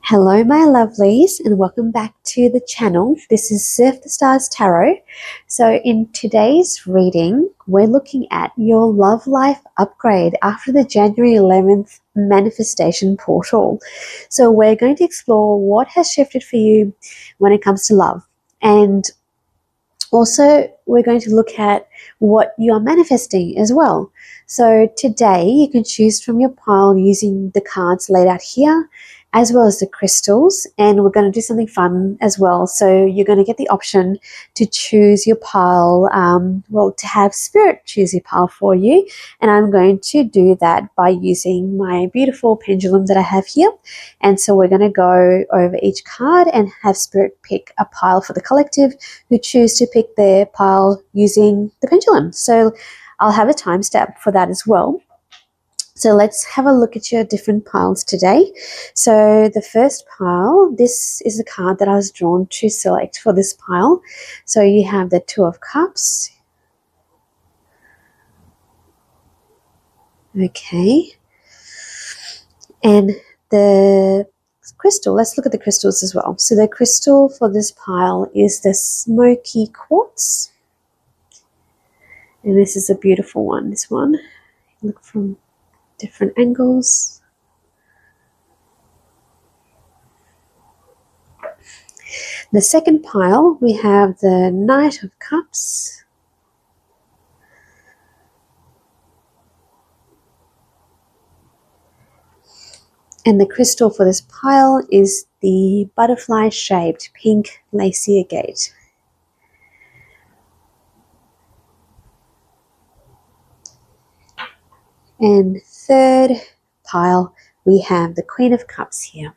Hello, my lovelies, and welcome back to the channel. This is Surf the Stars Tarot. So in today's reading, we're looking at your love life upgrade after the January 11th manifestation portal. So we're going to explore what has shifted for you when it comes to love. And also, we're going to look at what you are manifesting as well. So today, you can choose from your pile using the cards laid out here, as well as the crystals, and we're going to do something fun as well. So you're going to get the option to choose your pile, to have Spirit choose your pile for you, and I'm going to do that by using my beautiful pendulum that I have here. And so we're going to go over each card and have Spirit pick a pile for the collective who choose to pick their pile using the pendulum. So I'll have a timestamp for that as well. So let's have a look at your different piles today. So the first pile, this is the card that I was drawn to select for this pile. So you have the Two of Cups. Okay. And the crystal, let's look at the crystals as well. So the crystal for this pile is the Smoky Quartz. And this is a beautiful one, this one. Look from different angles. The second pile, we have the Knight of Cups. And the crystal for this pile is the butterfly-shaped pink lacy agate. And third pile, we have the Queen of Cups here.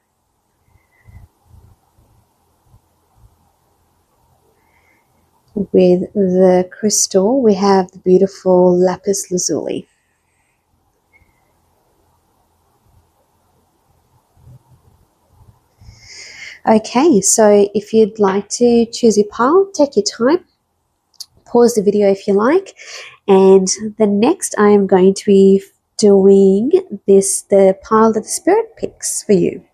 With the crystal, we have the beautiful lapis lazuli. Okay, so if you'd like to choose your pile, take your time. Pause the video if you like. And the next I am going to be doing the pile that the Spirit picks for you.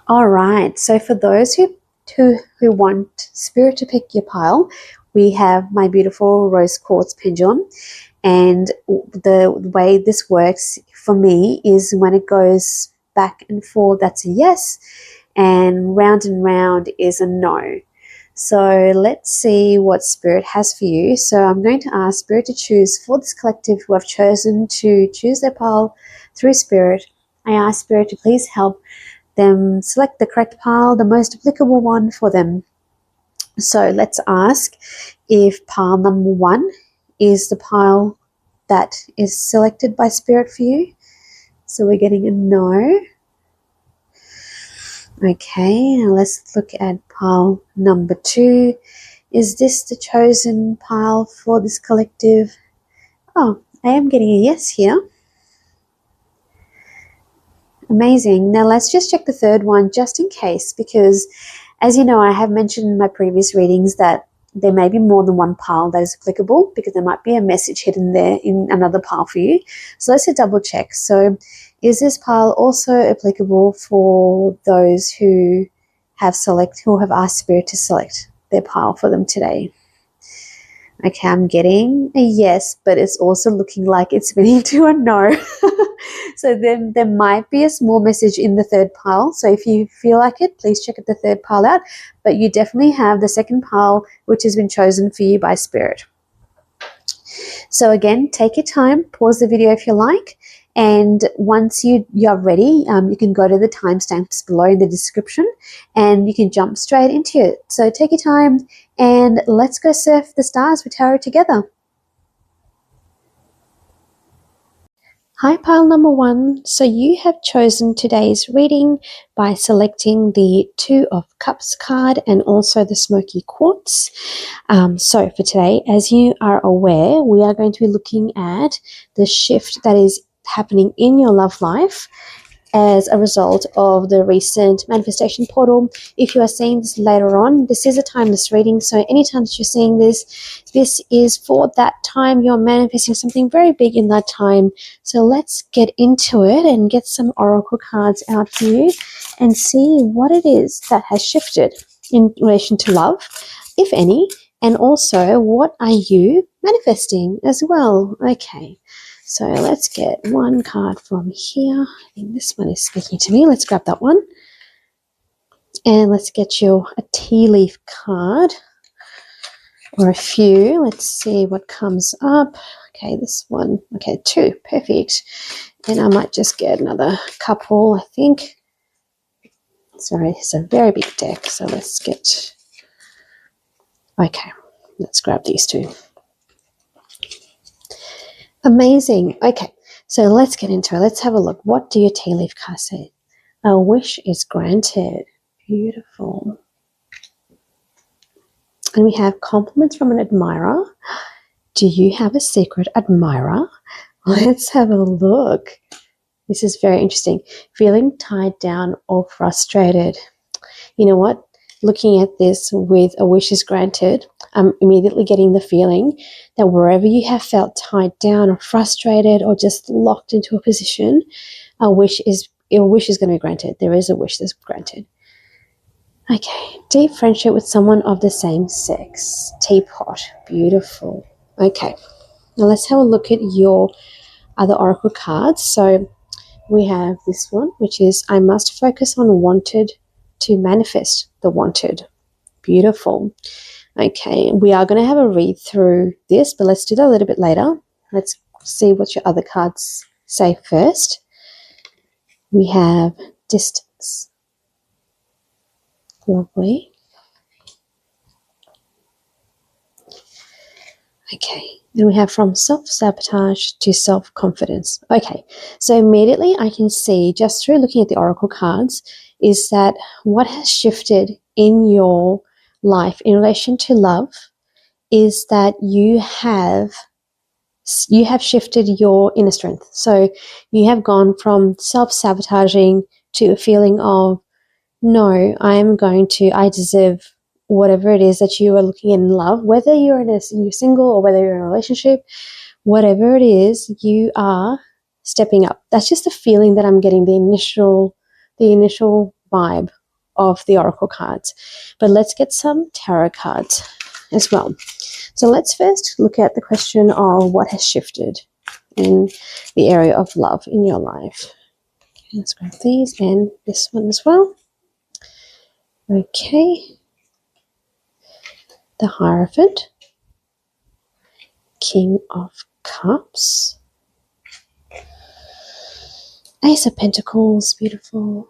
All right, so for those who want Spirit to pick your pile, we have my beautiful rose quartz pendulum. And the way this works for me is when it goes back and forth, that's a yes, and round is a no. So let's see what Spirit has for you. So I'm going to ask Spirit to choose for this collective who have chosen to choose their pile through Spirit. I ask Spirit to please help them select the correct pile, the most applicable one for them. So let's ask if pile number 1 is the pile that is selected by Spirit for you. So we're getting a no. Okay, now let's look at pile number 2. Is this the chosen pile for this collective? Oh, I am getting a yes here. Amazing. Now let's just check the third one just in case, because as you know, I have mentioned in my previous readings that there may be more than one pile that is applicable, because there might be a message hidden there in another pile for you. So let's double check. So is this pile also applicable for those who have asked Spirit to select their pile for them today? Okay, I'm getting a yes, but it's also looking like it's spinning to a no. So then there might be a small message in the third pile. So if you feel like it, please check the third pile out. But you definitely have the second pile, which has been chosen for you by Spirit. So again, take your time, pause the video if you like. And once you're ready, you can go to the timestamps below in the description and you can jump straight into it. So take your time and let's go surf the stars with tarot together. Hi, pile number 1. So you have chosen today's reading by selecting the Two of Cups card and also the Smoky Quartz. So for today, as you are aware, we are going to be looking at the shift that is happening in your love life as a result of the recent manifestation portal. If you are seeing this later on, this is a timeless reading. So anytime that you're seeing this, this is for that time. You're manifesting something very big in that time. So let's get into it and get some oracle cards out to you and see what it is that has shifted in relation to love, if any, and also what are you manifesting as well. Okay. So let's get one card from here. I think this one is speaking to me. Let's grab that one. And let's get you a tea leaf card or a few. Let's see what comes up. Okay, this one. Okay, 2. Perfect. And I might just get another couple, I think. Sorry, it's a very big deck. So let's get... Okay, let's grab these 2. Amazing. Okay, so let's get into it. Let's have a look. What do your tea leaf cards say? A wish is granted. Beautiful. And we have compliments from an admirer. Do you have a secret admirer? Let's have a look. This is very interesting. Feeling tied down or frustrated. You know what? Looking at this with a wish is granted, I'm immediately getting the feeling that wherever you have felt tied down or frustrated or just locked into a position, a wish is going to be granted. There is a wish that's granted. Okay, deep friendship with someone of the same sex. Teapot, beautiful. Okay, now let's have a look at your other oracle cards. So we have this one, which is I must focus on wanted to manifest the wanted. Beautiful. Okay, we are going to have a read through this, but let's do that a little bit later. Let's see what your other cards say first. We have distance. Lovely. Okay, then we have from self-sabotage to self-confidence. Okay, so immediately I can see just through looking at the oracle cards is that what has shifted in your life in relation to love is that you have shifted your inner strength. So you have gone from self-sabotaging to a feeling of, no, I deserve whatever it is that you are looking in love, whether you're single or whether you're in a relationship, whatever it is, you are stepping up. That's just the feeling that I'm getting, the initial vibe of the oracle cards. But let's get some tarot cards as well. So let's first look at the question of what has shifted in the area of love in your life. Okay, let's grab these and this one as well. Okay. The Hierophant, King of Cups, Ace of Pentacles, beautiful.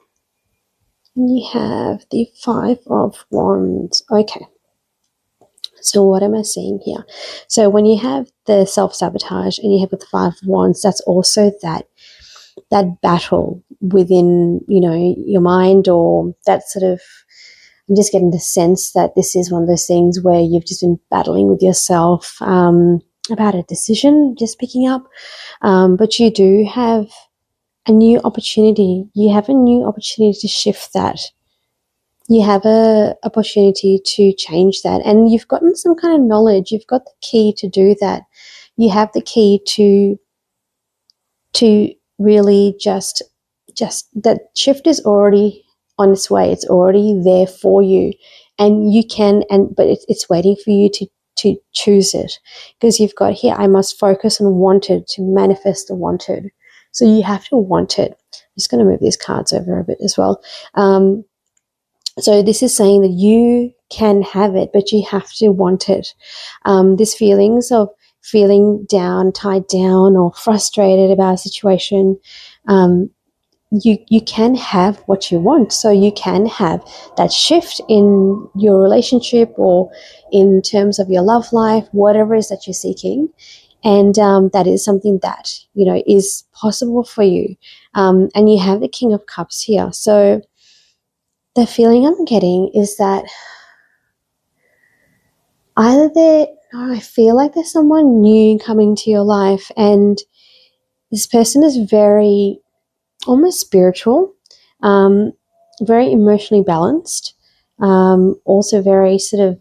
And you have the 5 of Wands. Okay. So what am I seeing here? So when you have the self-sabotage and you have the 5 of Wands, that's also that battle within, your mind, or that sort of, I'm just getting the sense that this is one of those things where you've just been battling with yourself about a decision, just picking up. But you do have a new opportunity. You have a new opportunity to shift that. You have an opportunity to change that. And you've gotten some kind of knowledge. You've got the key to do that. You have the key to really just that shift is already on its way. It's already there for you, and you can, but it's waiting for you to choose it, because you've got here, I must focus on wanted to manifest the wanted. So you have to want it. I'm just going to move these cards over a bit as well. So this is saying that you can have it, but you have to want it. These feelings of feeling down, tied down, or frustrated about a situation, you can have what you want. So you can have that shift in your relationship or in terms of your love life, whatever it is that you're seeking. And that is something that, is possible for you. And you have the King of Cups here. So the feeling I'm getting is that I feel like there's someone new coming to your life, and this person is very almost spiritual, very emotionally balanced, also very sort of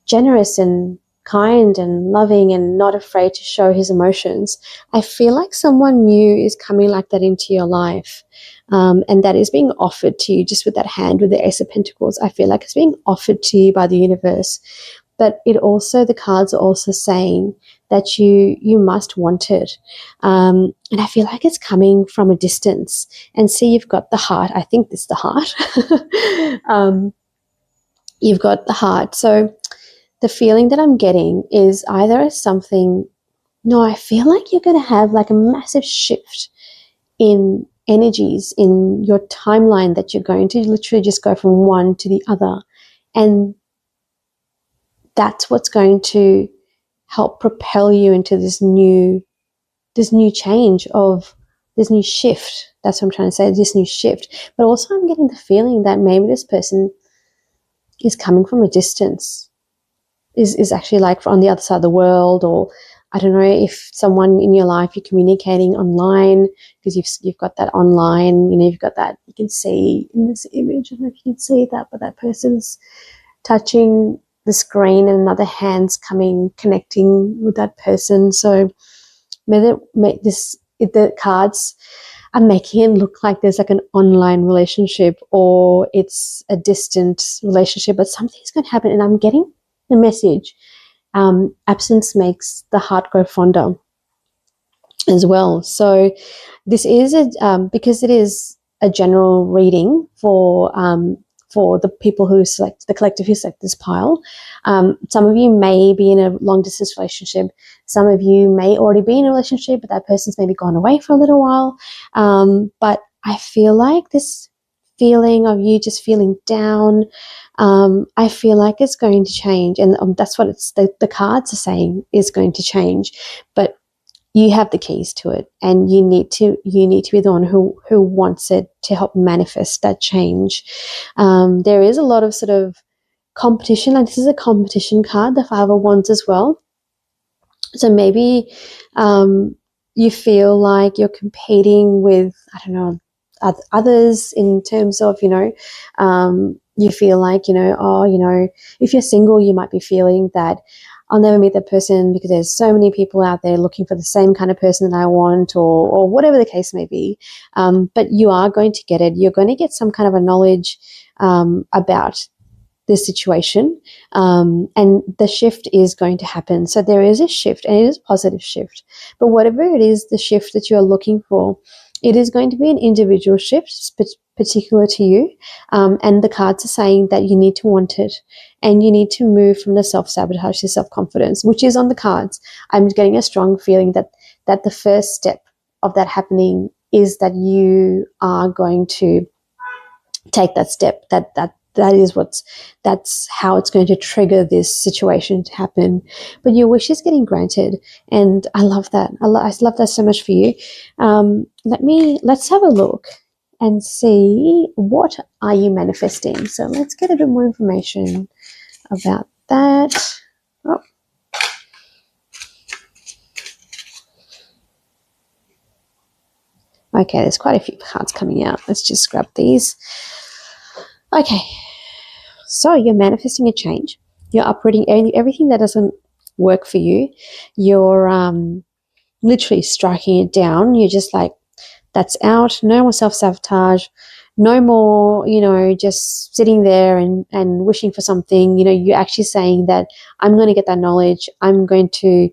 generous and kind and loving and not afraid to show his emotions. I feel like someone new is coming like that into your life, and that is being offered to you just with that hand with the Ace of Pentacles. I feel like it's being offered to you by the universe. But it also, the cards are also saying that you must want it. And I feel like it's coming from a distance. And see, you've got the heart. I think this is the heart. You've got the heart. So the feeling that I'm getting is either something, no, I feel like you're going to have like a massive shift in energies in your timeline, that you're going to literally just go from one to the other. And that's what's going to help propel you into this new change, of this new shift. That's what I'm trying to say, this new shift. But also I'm getting the feeling that maybe this person is coming from a distance, is actually like on the other side of the world, or I don't know if someone in your life you're communicating online, because you've got that online, you've got that, you can see in this image, I don't know if you can see that, but that person's touching the screen and another hand's connecting with that person. So the cards are making it look like there's like an online relationship, or it's a distant relationship, but something's going to happen. And I'm getting the message, absence makes the heart grow fonder as well. So this is because it is a general reading for the people who select, the collective who select this pile. Some of you may be in a long distance relationship. Some of you may already be in a relationship, but that person's maybe gone away for a little while. But I feel like this feeling of you just feeling down, I feel like it's going to change. And that's what the cards are saying is going to change. But you have the keys to it, and you need to be the one who wants it to help manifest that change. There is a lot of sort of competition, and this is a competition card, the Five of Wands as well. So maybe you feel like you're competing with, I don't know, others in terms of, you feel like, if you're single, you might be feeling that I'll never meet that person because there's so many people out there looking for the same kind of person that I want, or whatever the case may be. But you are going to get it. You're going to get some kind of a knowledge about this situation, and the shift is going to happen. So there is a shift, and it is a positive shift. But whatever it is, the shift that you are looking for, it is going to be an individual shift, particular to you. And the cards are saying that you need to want it, and you need to move from the self-sabotage to self-confidence, which is on the cards. I'm getting a strong feeling that the first step of that happening is that you are going to take that step. That's how it's going to trigger this situation to happen. But your wish is getting granted, and I love that. I love that so much for you. Let's have a look and see, what are you manifesting. So let's get a bit more information about that. Oh. Okay, there's quite a few cards coming out. Let's just grab these. Okay, so you're manifesting a change. You're uprooting everything that doesn't work for you. You're literally striking it down. You're just like, that's out. No more self-sabotage. No more, just sitting there and wishing for something. You're actually saying that I'm going to get that knowledge. I'm going to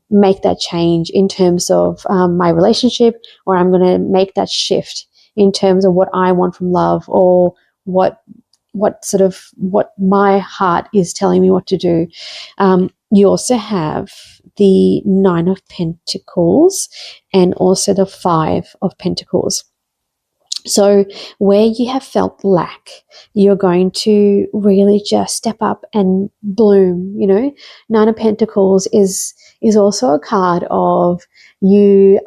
make that change in terms of my relationship, or I'm going to make that shift in terms of what I want from love, or what my heart is telling me what to do. You also have the Nine of Pentacles and also the Five of Pentacles. So where you have felt lack, you're going to really just step up and bloom. Nine of Pentacles is also a card of you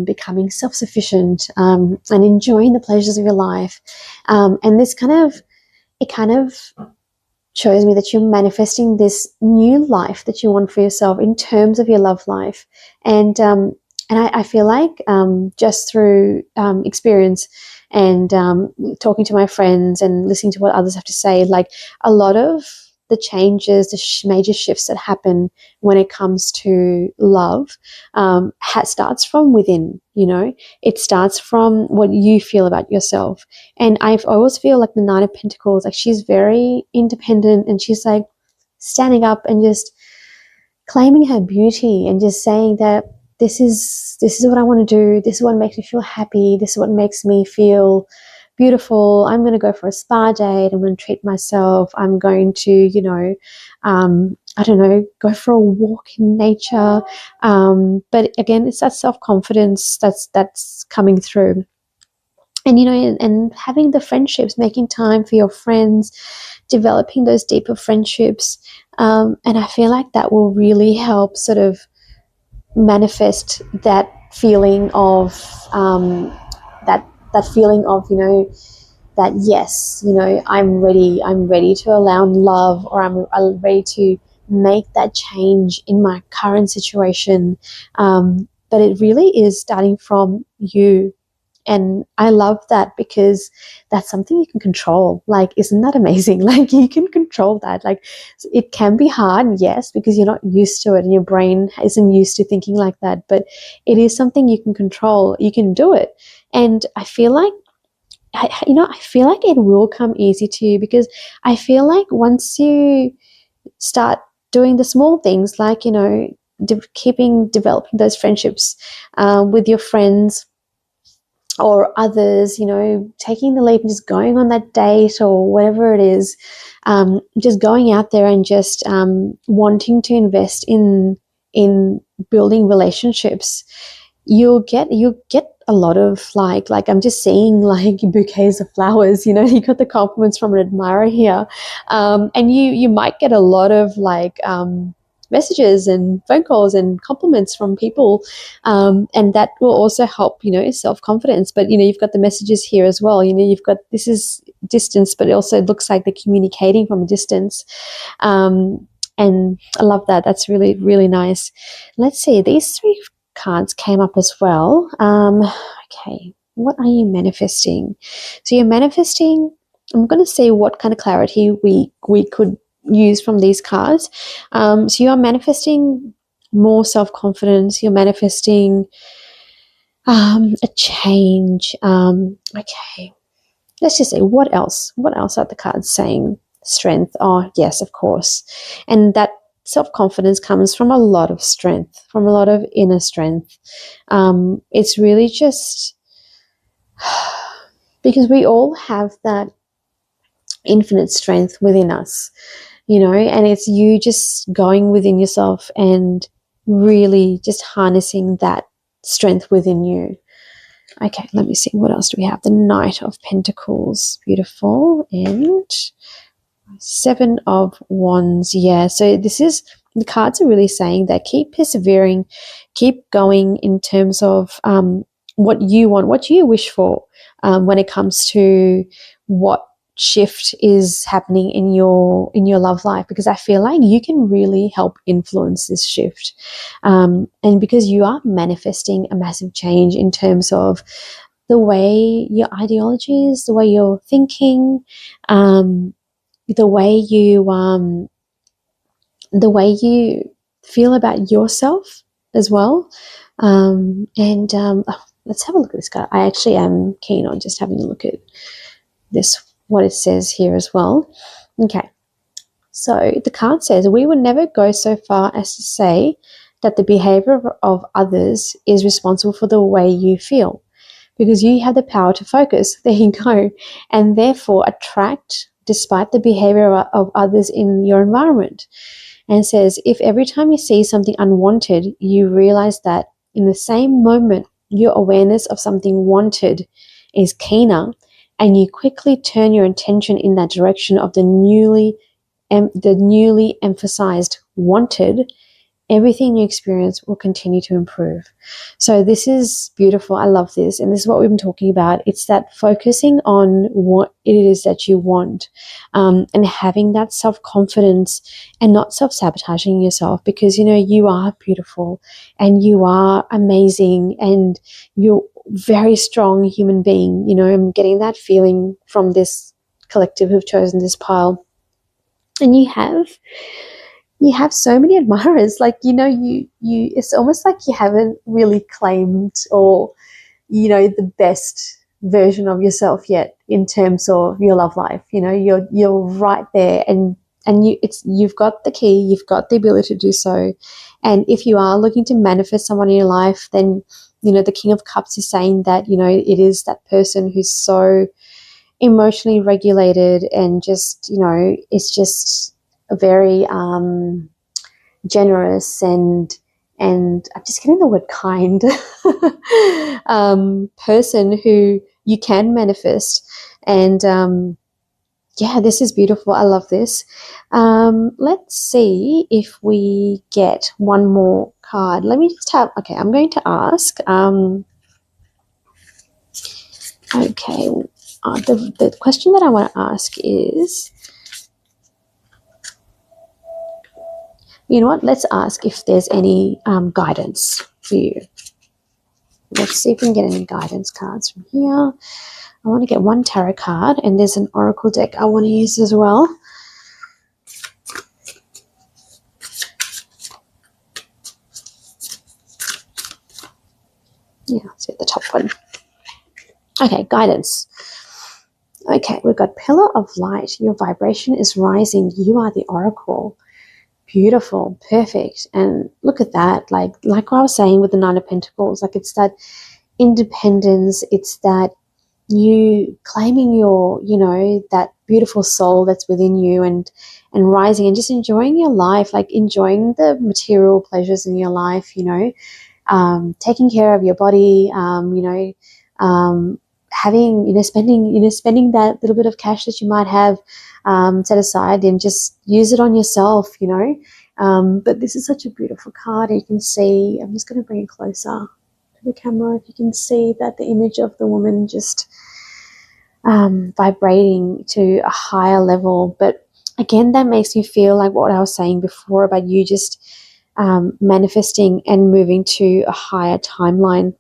becoming self-sufficient and enjoying the pleasures of your life. And this kind of shows me that you're manifesting this new life that you want for yourself in terms of your love life. And And I feel like just through experience and talking to my friends and listening to what others have to say, like a lot of the changes, the major shifts that happen when it comes to love starts from within, you know. It starts from what you feel about yourself. And I always feel like the Nine of Pentacles, like she's very independent and she's like standing up and just claiming her beauty and just saying that this is what I want to do. This is what makes me feel happy. This is what makes me feel beautiful. I'm going to go for a spa date. I'm going to treat myself. I'm going to, you know, I don't know, go for a walk in nature. But again, it's that self-confidence that's coming through. And, you know, and having the friendships, making time for your friends, developing those deeper friendships. And I feel like that will really help sort of manifest that feeling of that feeling of, you know, that yes, you know, I'm ready to allow love, or I'm ready to make that change in my current situation. But it really is starting from you. And I love that because that's something you can control. Like, isn't that amazing? Like, you can control that. Like, it can be hard, yes, because you're not used to it and your brain isn't used to thinking like that. But it is something you can control. You can do it. And I feel like, I feel like it will come easy to you, because I feel like once you start doing the small things, like, you know, developing those friendships with your friends or others, you know, taking the leap and just going on that date or whatever it is, just going out there and just wanting to invest in building relationships, you'll get a lot of like I'm just seeing like bouquets of flowers, you know. You got the compliments from an admirer here, and you might get a lot of like messages and phone calls and compliments from people, and that will also help, you know, self-confidence. But, you know, you've got the messages here as well, you know, you've got, this is distance, but it also looks like they're communicating from a distance, and I love that. That's really, really nice. Let's see, these three cards came up as well. Okay, what are you manifesting? So you're manifesting, I'm going to see what kind of clarity we could use from these cards. So you are manifesting more self-confidence. You're manifesting a change. Okay, let's just say, what else are the cards saying? Strength. Oh yes, of course. And that self-confidence comes from a lot of strength, from a lot of inner strength. It's really just because we all have that infinite strength within us, you know, and it's you just going within yourself and really just harnessing that strength within you. Okay, let me see, what else do we have? The Knight of Pentacles, beautiful, and Seven of Wands. Yeah, so this is, the cards are really saying that keep persevering, keep going in terms of what you want, what you wish for, when it comes to what shift is happening in your love life, because I feel like you can really help influence this shift, and because you are manifesting a massive change in terms of the way your ideologies, the way you're thinking, the way you feel about yourself as well. Let's have a look at this card. I actually am keen on just having a look at this, what it says here as well. Okay, so the card says, we would never go so far as to say that the behavior of others is responsible for the way you feel, because you have the power to focus, there you go, and therefore attract despite the behavior of others in your environment. And it says, if every time you see something unwanted, you realize that in the same moment your awareness of something wanted is keener, and you quickly turn your attention in that direction of the newly emphasized wanted, everything you experience will continue to improve. So this is beautiful. I love this. And this is what we've been talking about. It's that focusing on what it is that you want, and having that self-confidence and not self-sabotaging yourself, because, you are beautiful and you are amazing and you're a very strong human being. I'm getting that feeling from this collective who've chosen this pile. And you have so many admirers, like, it's almost like you haven't really claimed, or, the best version of yourself yet in terms of your love life. You're right there, and you've got the key, you've got the ability to do so. And if you are looking to manifest someone in your life, then, the King of Cups is saying that, it is that person who's so emotionally regulated and just, it's just a very generous and I'm just getting the word kind person who you can manifest. And yeah, this is beautiful. I love this. Let's see if we get one more card. Let me just have, okay, I'm going to ask, okay, the question that I want to ask is, you know what, let's ask if there's any guidance for you. Let's see if we can get any guidance cards from here. I want to get one tarot card, and there's an oracle deck I want to use as well. Yeah, see the top one. Okay, guidance. Okay, we've got Pillar of Light. Your vibration is rising. You are the oracle. Beautiful, perfect. And look at that. Like what I was saying with the Nine of Pentacles, like it's that independence. It's that you claiming your, that beautiful soul that's within you, and rising and just enjoying your life, like enjoying the material pleasures in your life, taking care of your body, having, spending that little bit of cash that you might have set aside, and just use it on yourself, but this is such a beautiful card. You can see, I'm just going to bring it closer to the camera. If you can see that the image of the woman just vibrating to a higher level. But again, that makes me feel like what I was saying before about you just manifesting and moving to a higher timeline.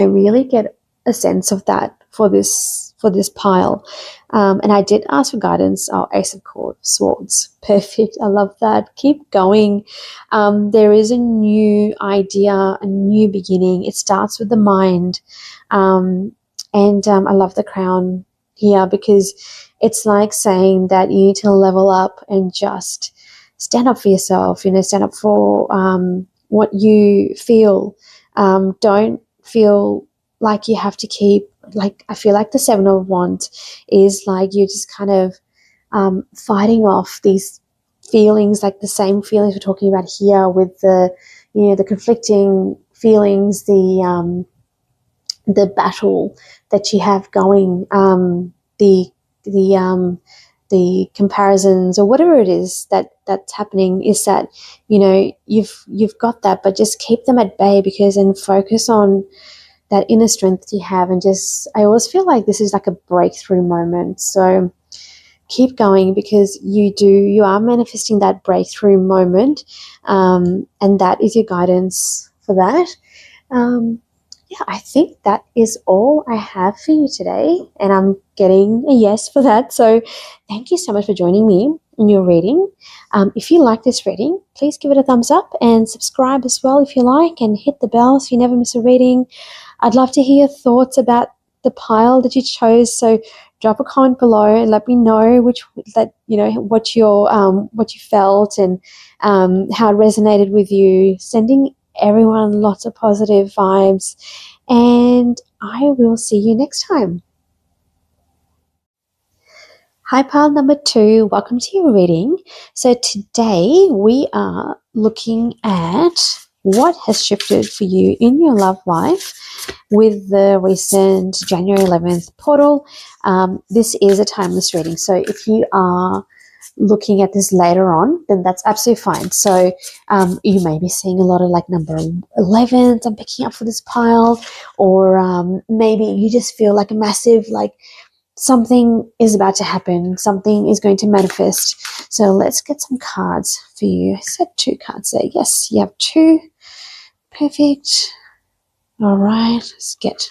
I really get a sense of that for this pile. And I did ask for guidance. Oh, Ace of Swords. Perfect. I love that. Keep going. There is a new idea, a new beginning. It starts with the mind. And I love the crown here, because it's like saying that you need to level up and just stand up for yourself, stand up for what you feel. Don't feel like you have to keep, like, I feel like the Seven of Wands is like you're just kind of fighting off these feelings, like the same feelings we're talking about here with the, the conflicting feelings, the battle that you have going, the comparisons or whatever it is that's happening, is that, you've got that, but just keep them at bay, because then focus on that inner strength you have. And just, I always feel like this is like a breakthrough moment. So keep going, because you are manifesting that breakthrough moment. And that is your guidance for that. Yeah, I think that is all I have for you today, and I'm getting a yes for that. So thank you so much for joining me in your reading. If you like this reading, please give it a thumbs up and subscribe as well if you like, and hit the bell so you never miss a reading. I'd love to hear your thoughts about the pile that you chose. So drop a comment below and let me know what you felt, and how it resonated with you. Sending everyone lots of positive vibes, and I will see you next time. Hi, pile number 2. Welcome to your reading. So today we are looking at what has shifted for you in your love life with the recent January 11th portal. This is a timeless reading. So if you are looking at this later on, then that's absolutely fine. So you may be seeing a lot of like number 11s I'm picking up for this pile, or maybe you just feel like a massive, like something is about to happen, something is going to manifest. So let's get some cards for you. I said 2 cards there. Yes, you have 2. Perfect. All right, let's get,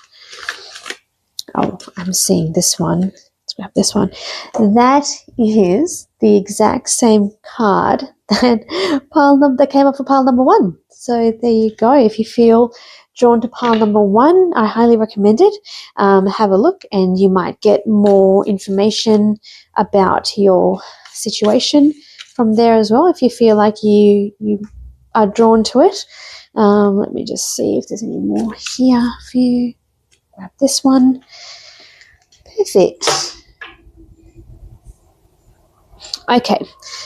oh, I'm seeing this one. Let's grab this one. That is the exact same card that came up for pile number 1. So there you go. If you feel drawn to pile number 1, I highly recommend it. Have a look, and you might get more information about your situation from there as well, if you feel like you are drawn to it. Let me just see if there's any more here for you. Grab this one. Perfect. Okay,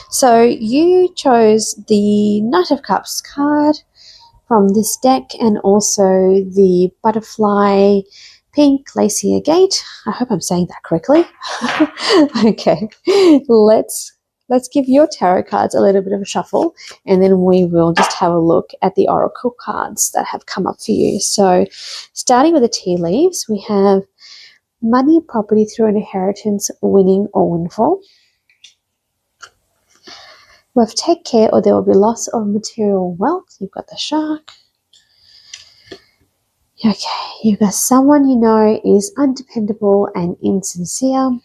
so you chose the Knight of Cups card from this deck, and also the butterfly pink lacy agate. I hope I'm saying that correctly. Okay, let's give your tarot cards a little bit of a shuffle, and then we will just have a look at the oracle cards that have come up for you. So starting with the tea leaves, we have money, property through an inheritance, winning or windfall. We have take care or there will be loss of material wealth. You've got the shark. Okay, you've got someone you know is undependable and insincere.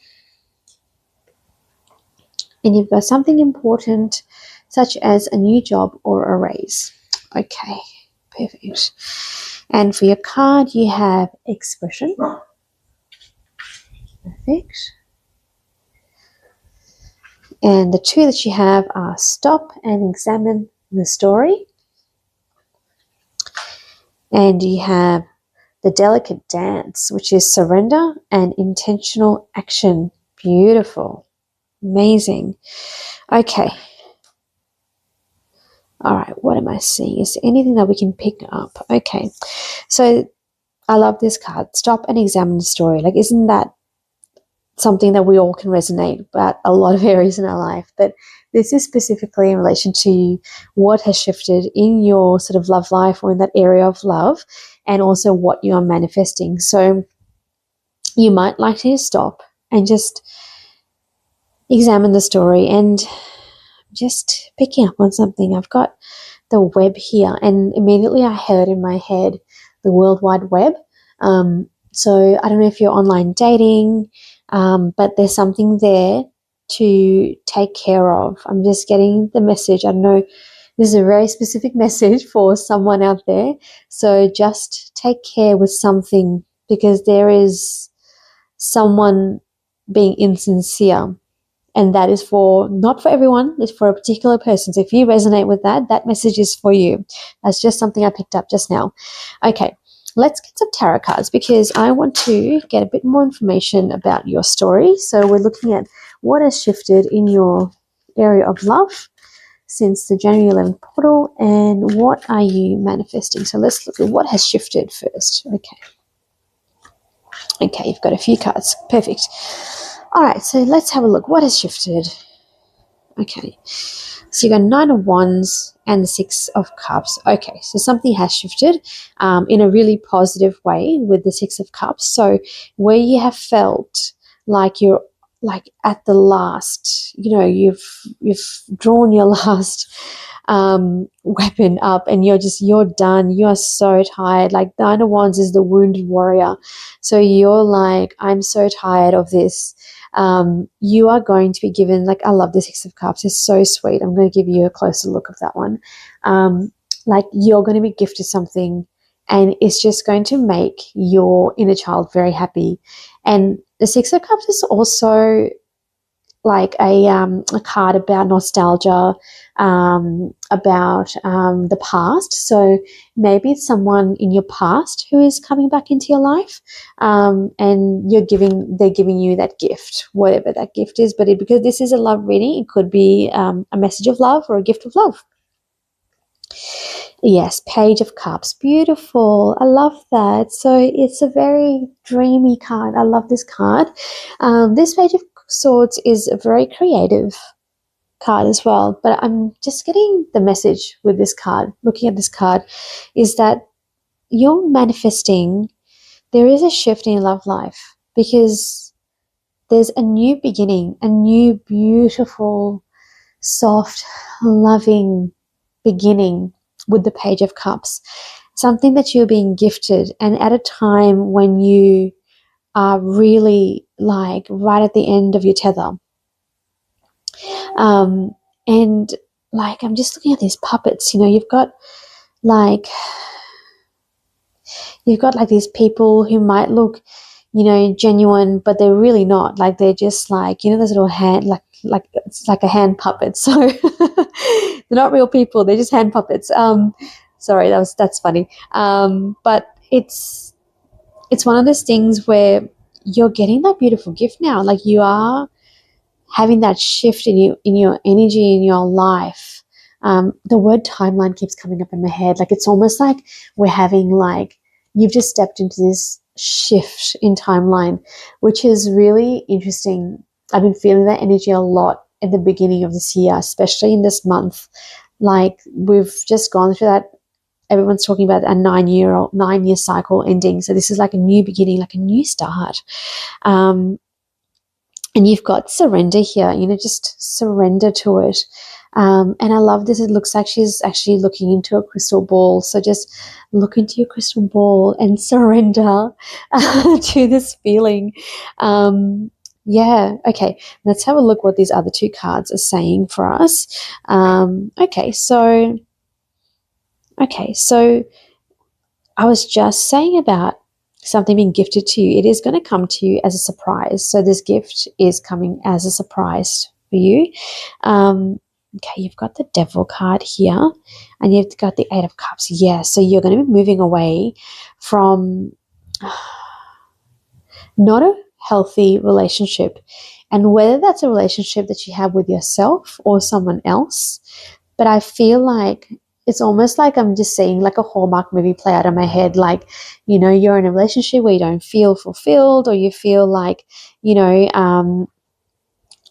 And you've got something important, such as a new job or a raise. Okay, perfect. And for your card, you have expression. Perfect. And the 2 that you have are stop and examine the story. And you have the delicate dance, which is surrender and intentional action. Beautiful. Amazing. Okay. All right, what am I seeing? Is there anything that we can pick up? Okay. So I love this card. Stop and examine the story. Like, isn't that something that we all can resonate about a lot of areas in our life? But this is specifically in relation to what has shifted in your sort of love life, or in that area of love, and also what you are manifesting. So you might like to stop and just examine the story, and just picking up on something. I've got the web here, and immediately I heard in my head the World Wide Web. So I don't know if you're online dating, but there's something there to take care of. I'm just getting the message. I don't know, this is a very specific message for someone out there. So just take care with something, because there is someone being insincere. And that is for, not for everyone, it's for a particular person. So if you resonate with that, that message is for you. That's just something I picked up just now. Okay, let's get some tarot cards, because I want to get a bit more information about your story. So we're looking at what has shifted in your area of love since the January 11th portal, and what are you manifesting. So let's look at what has shifted first. Okay, you've got a few cards. Perfect. All right, so let's have a look. What has shifted? Okay, so you got 9 of Wands and the 6 of Cups. Okay, so something has shifted in a really positive way with the 6 of Cups. So where you have felt like you're like at the last, you've drawn your last weapon up, and you're done. You are so tired. Like 9 of Wands is the wounded warrior. So you're like, I'm so tired of this. You are going to be given, like, I love the 6 of Cups. It's so sweet. I'm going to give you a closer look of that one. Like, you're going to be gifted something, and it's just going to make your inner child very happy. And the 6 of Cups is also like a card about nostalgia, about the past. So maybe it's someone in your past who is coming back into your life, and they're giving you that gift, whatever that gift is. But because this is a love reading, it could be a message of love or a gift of love. Yes, Page of Cups. Beautiful. I love that. So it's a very dreamy card. I love this card. This Page of Swords is very creative. card as well, but I'm just getting the message with this card, looking at this card, is that you're manifesting. There is a shift in your love life because there's a new beginning, a new beautiful, soft, loving beginning with the Page of Cups. Something that you're being gifted, and at a time when you are really like right at the end of your tether. And like, I'm just looking at these puppets, you know, you've got like these people who might look, you know, genuine, but they're really not. Like, they're just like, you know, those little hand, like it's like a hand puppet. So they're not real people. They're just hand puppets. Sorry, that's funny. But it's one of those things where you're getting that beautiful gift now. Like, you are having that shift in your energy, in your life. The word timeline keeps coming up in my head. Like, it's almost like we're having, like, you've just stepped into this shift in timeline, which is really interesting. I've been feeling that energy a lot at the beginning of this year, especially in this month. Like, we've just gone through that. Everyone's talking about a 9-year cycle ending. So this is like a new beginning, like a new start. And you've got surrender here, you know, just surrender to it. And I love this. It looks like she's actually looking into a crystal ball. So just look into your crystal ball and surrender to this feeling. Yeah. Okay. Let's have a look what these other two cards are saying for us. Okay. So I was just saying about something being gifted to you. It is going to come to you as a surprise. So this gift is coming as a surprise for you. Okay, you've got the Devil card here, and you've got the Eight of Cups. Yeah, so you're going to be moving away from not a healthy relationship. And whether that's a relationship that you have with yourself or someone else, but I feel like it's almost like I'm just seeing like a Hallmark movie play out in my head. Like, you know, you're in a relationship where you don't feel fulfilled, or you feel like, you know,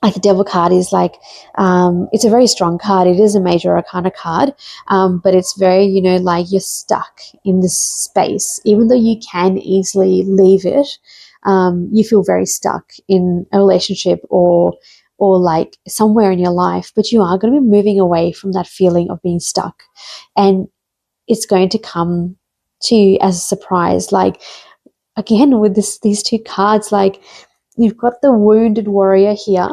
like the Devil card is like, it's a very strong card. It is a major arcana card, but it's very, you know, like you're stuck in this space. Even though you can easily leave it, you feel very stuck in a relationship or like somewhere in your life, but you are going to be moving away from that feeling of being stuck, and it's going to come to you as a surprise. Like, again, with these two cards, like, you've got the Wounded Warrior here,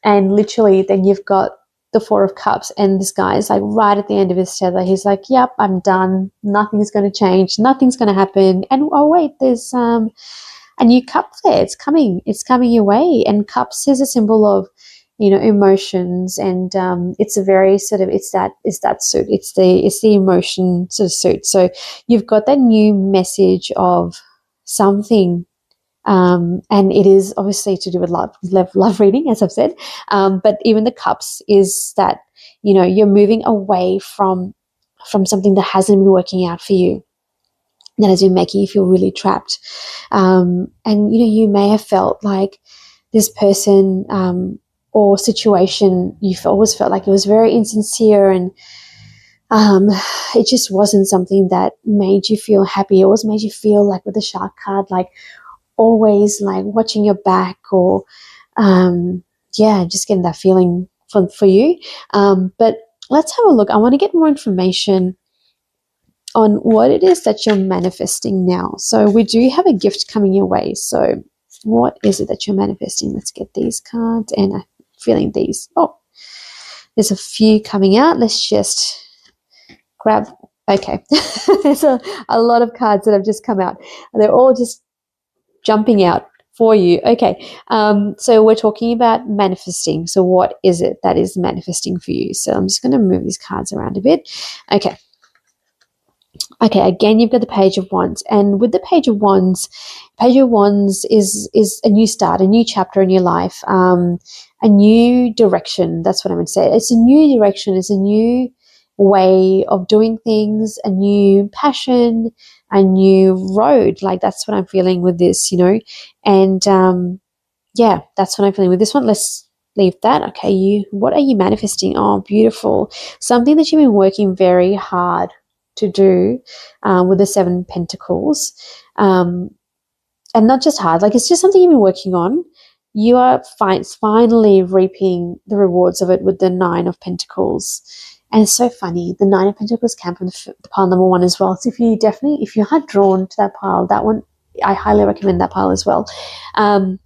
and literally then you've got the Four of Cups, and this guy is like right at the end of his tether. He's like, yep, I'm done. Nothing's going to change. Nothing's going to happen. And oh wait, there's a new cup there. It's coming your way. And cups is a symbol of, you know, emotions, and it's a very sort of, it's that suit. It's the emotion sort of suit. So you've got that new message of something, and it is obviously to do with love reading, as I've said. But even the cups is that, you know, you're moving away from something that hasn't been working out for you, that has been making you feel really trapped. And, you know, you may have felt like this person or situation, you've always felt like it was very insincere, and it just wasn't something that made you feel happy. It always made you feel like, with the Shark card, like always like watching your back, or just getting that feeling for you. But let's have a look. I want to get more information on what it is that you're manifesting now. So we do have a gift coming your way. So what is it that you're manifesting? Let's get these cards, and I'm feeling these. Oh, there's a few coming out. Let's just grab. Okay. There's a lot of cards that have just come out. They're all just jumping out for you. Okay. So we're talking about manifesting. So what is it that is manifesting for you? So I'm just going to move these cards around a bit. Okay. Okay, again, you've got the Page of Wands, and with the Page of Wands is a new start, a new chapter in your life, a new direction. That's what I would say. It's a new direction. It's a new way of doing things, a new passion, a new road. Like, that's what I'm feeling with this, you know, and that's what I'm feeling with this one. Let's leave that. Okay, what are you manifesting? Oh, beautiful. Something that you've been working very hard to do with the Seven Pentacles. And not just hard, like it's just something you've been working on. You are finally reaping the rewards of it with the Nine of Pentacles. And it's so funny. The Nine of Pentacles came from the pile number 1 as well. So if you had drawn to that pile, that one, I highly recommend that pile as well. So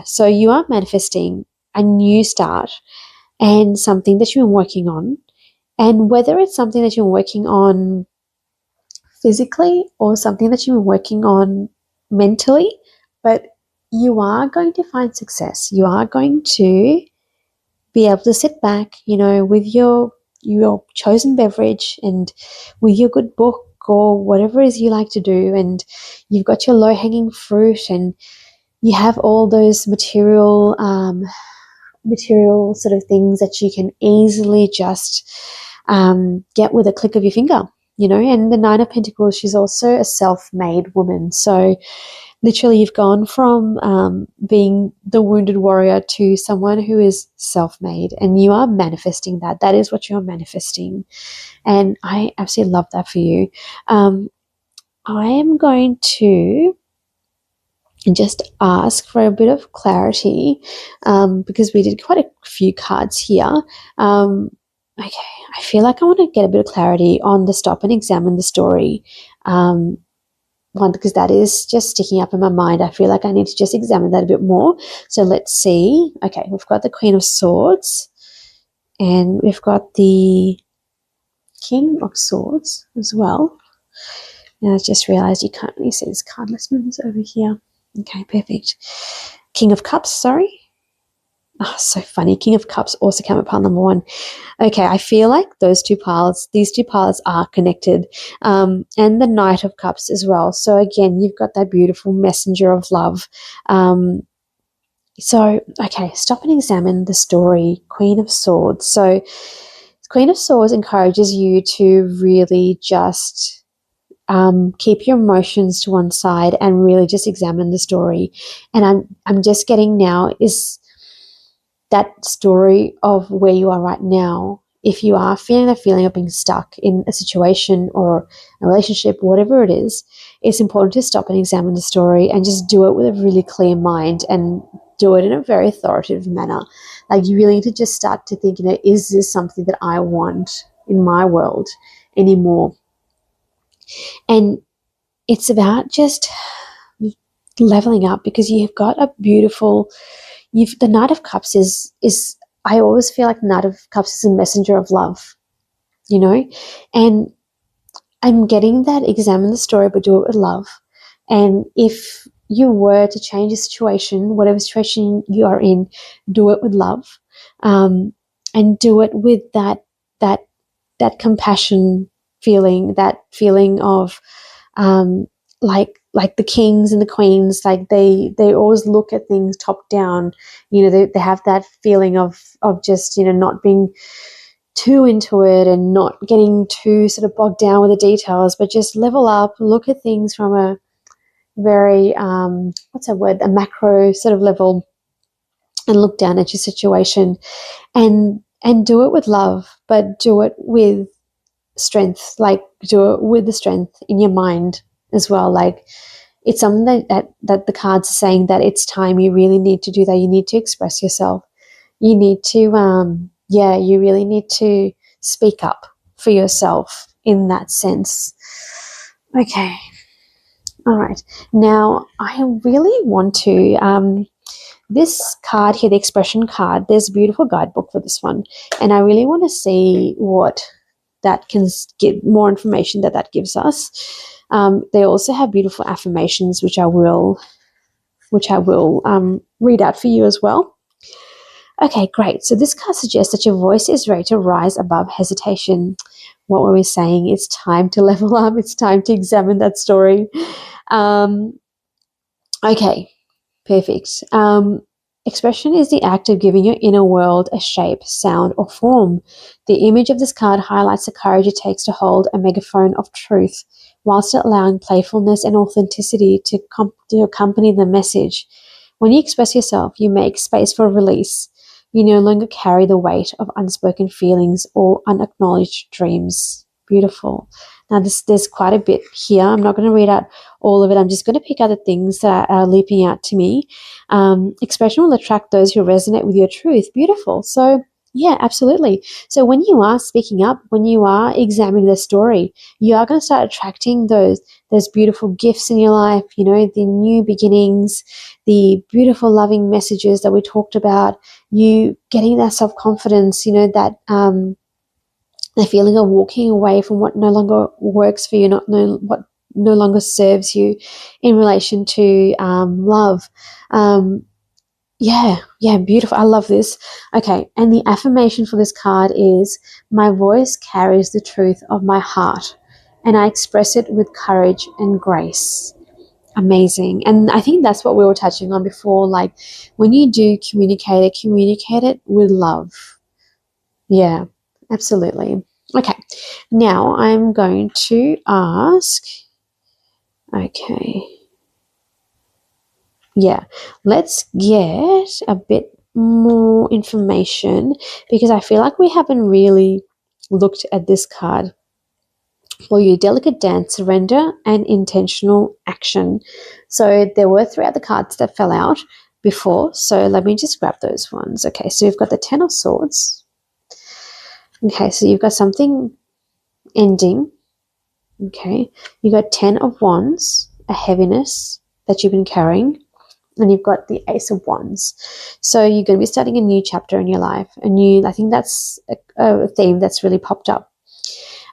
so you are manifesting a new start and something that you've been working on. And whether it's something that you're working on physically or something that you've been working on mentally, but you are going to find success. You are going to be able to sit back, with your chosen beverage and with your good book or whatever it is you like to do, and you've got your low-hanging fruit and you have all those material sort of things that you can easily just get with a click of your finger. And the Nine of Pentacles, she's also a self-made woman. So literally you've gone from being the wounded warrior to someone who is self-made, and you are manifesting that. That is what you're manifesting. And I absolutely love that for you. I am going to just ask for a bit of clarity because we did quite a few cards here. Okay, I feel like I want to get a bit of clarity on the stop and examine the story. One, because that is just sticking up in my mind. I feel like I need to just examine that a bit more. So let's see. Okay, we've got the Queen of Swords and we've got the King of Swords as well. And I just realized you can't really see this card. Let's move this over here. Okay, perfect. King of Cups, sorry. Oh, so funny. King of Cups also came up pile number 1. Okay, I feel like these two piles are connected. And the Knight of Cups as well. So again, you've got that beautiful messenger of love. Okay, stop and examine the story. Queen of Swords. So Queen of Swords encourages you to really just keep your emotions to one side and really just examine the story. And I'm just getting now is that story of where you are right now. If you are feeling the feeling of being stuck in a situation or a relationship, whatever it is, it's important to stop and examine the story and just do it with a really clear mind and do it in a very authoritative manner. Like you really need to just start to think, is this something that I want in my world anymore? And it's about just leveling up because you've got a beautiful, the Knight of Cups is I always feel like the Knight of Cups is a messenger of love, and I'm getting that examine the story, but do it with love. And if you were to change a situation, whatever situation you are in, do it with love, and do it with that compassion feeling, that feeling of like the kings and the queens, like they always look at things top down. They have that feeling of just not being too into it and not getting too sort of bogged down with the details, but just level up, look at things from a very a macro sort of level, and look down at your situation and do it with love, but do it with strength. Like do it with the strength in your mind as well. Like it's something that the cards are saying that it's time. You really need to do that. You need to express yourself. You need to you really need to speak up for yourself in that sense. Okay, all right, now I really want to this card here, the expression card, there's a beautiful guidebook for this one, and I really want to see what that can get more information that gives us. They also have beautiful affirmations, which I will read out for you as well. Okay, great. So this card suggests that your voice is ready to rise above hesitation. What were we saying? It's time to level up. It's time to examine that story. Okay, perfect. Expression is the act of giving your inner world a shape, sound, or form. The image of this card highlights the courage it takes to hold a megaphone of truth, whilst allowing playfulness and authenticity to accompany the message. When you express yourself, you make space for release. You no longer carry the weight of unspoken feelings or unacknowledged dreams. Beautiful. Now, there's quite a bit here. I'm not going to read out all of it. I'm just going to pick out the things that are leaping out to me. Expression will attract those who resonate with your truth. Beautiful. So, yeah, absolutely. So when you are speaking up, when you are examining the story, you are going to start attracting those beautiful gifts in your life, you know, the new beginnings, the beautiful loving messages that we talked about, you getting that self-confidence, you know, that the feeling of walking away from what no longer works for you, what no longer serves you in relation to love. Yeah, beautiful. I love this. Okay, and the affirmation for this card is, my voice carries the truth of my heart, and I express it with courage and grace. Amazing. And I think that's what we were touching on before. Like, when you do communicate it with love. Yeah, absolutely. Okay, now I'm going to ask, okay, yeah, let's get a bit more information, because I feel like we haven't really looked at this card for you. Delicate dance, surrender, and intentional action. So there were three other cards that fell out before, so let me just grab those ones. Okay, so you've got the Ten of Swords. Okay, so you've got something ending. Okay, you got 10 of Wands, a heaviness that you've been carrying, and you've got the Ace of Wands. So you're going to be starting a new chapter in your life. I think that's a theme that's really popped up.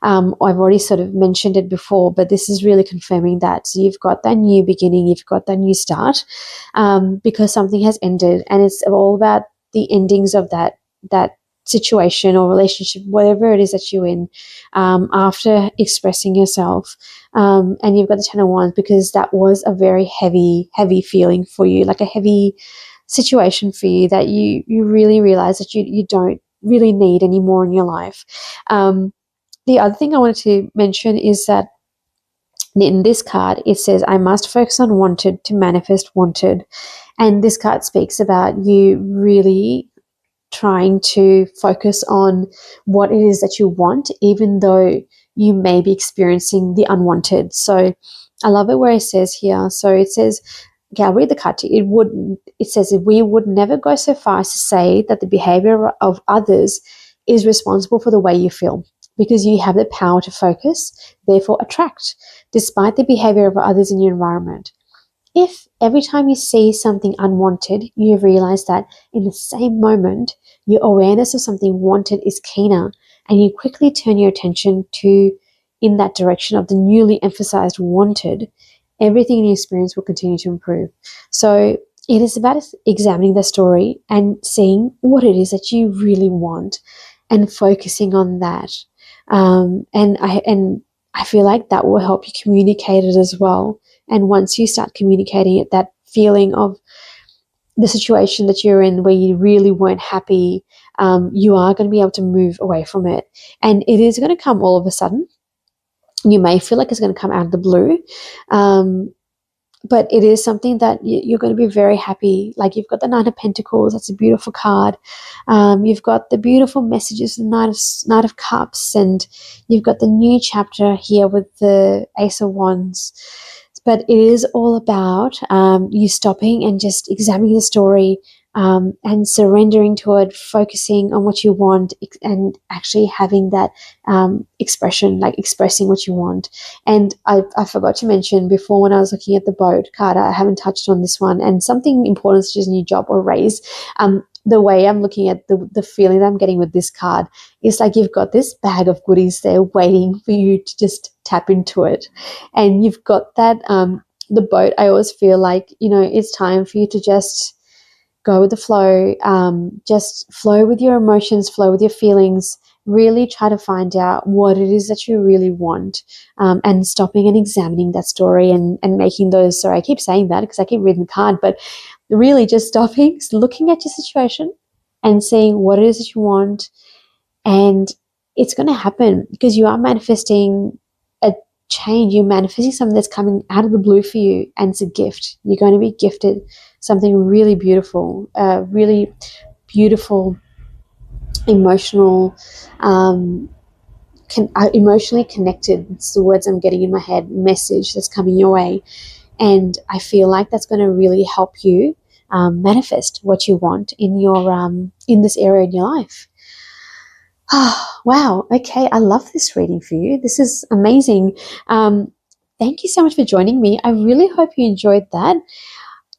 I've already sort of mentioned it before, but this is really confirming that. So you've got that new beginning, you've got that new start, because something has ended, and it's all about the endings of that situation or relationship, whatever it is that you're in, after expressing yourself. And you've got the Ten of Wands, because that was a very heavy feeling for you, like a heavy situation for you that you really realize that you don't really need anymore in your life. The other thing I wanted to mention is that in this card, it says, I must focus on wanted to manifest wanted. And this card speaks about you really trying to focus on what it is that you want, even though you may be experiencing the unwanted. So I love it where it says here. So it says, okay, I'll read the card to you. It says, we would never go so far as to say that the behavior of others is responsible for the way you feel, because you have the power to focus, therefore attract, despite the behavior of others in your environment. If every time you see something unwanted, you realize that in the same moment, your awareness of something wanted is keener, and you quickly turn your attention in that direction of the newly emphasized wanted, everything in your experience will continue to improve. So it is about examining the story and seeing what it is that you really want and focusing on that. And I feel like that will help you communicate it as well. And once you start communicating it, that feeling of the situation that you're in where you really weren't happy, you are going to be able to move away from it. And it is going to come all of a sudden. You may feel like it's going to come out of the blue. But it is something that you're going to be very happy. Like, you've got the Nine of Pentacles. That's a beautiful card. You've got the beautiful messages, the Knight of Cups, and you've got the new chapter here with the Ace of Wands. But it is all about you stopping and just examining the story, and surrendering to it, focusing on what you want, and actually having that expression, like expressing what you want. And I forgot to mention before, when I was looking at the boat card, I haven't touched on this one, and something important, such as new job or raise. The way I'm looking at the feeling that I'm getting with this card is like you've got this bag of goodies there waiting for you to just tap into it. And you've got that, the boat, I always feel like, it's time for you to just go with the flow, just flow with your emotions, flow with your feelings, really try to find out what it is that you really want, and stopping and examining that story and making those, sorry, I keep saying that because I keep reading the card, but really just stopping, looking at your situation and seeing what it is that you want. And it's going to happen because you are manifesting a change. You're manifesting something that's coming out of the blue for you, and it's a gift. You're going to be gifted something really beautiful, emotional, emotionally connected. It's the words I'm getting in my head. Message that's coming your way, and I feel like that's going to really help you manifest what you want in your in this area in your life. Oh, wow. Okay. I love this reading for you. This is amazing. Thank you so much for joining me. I really hope you enjoyed that.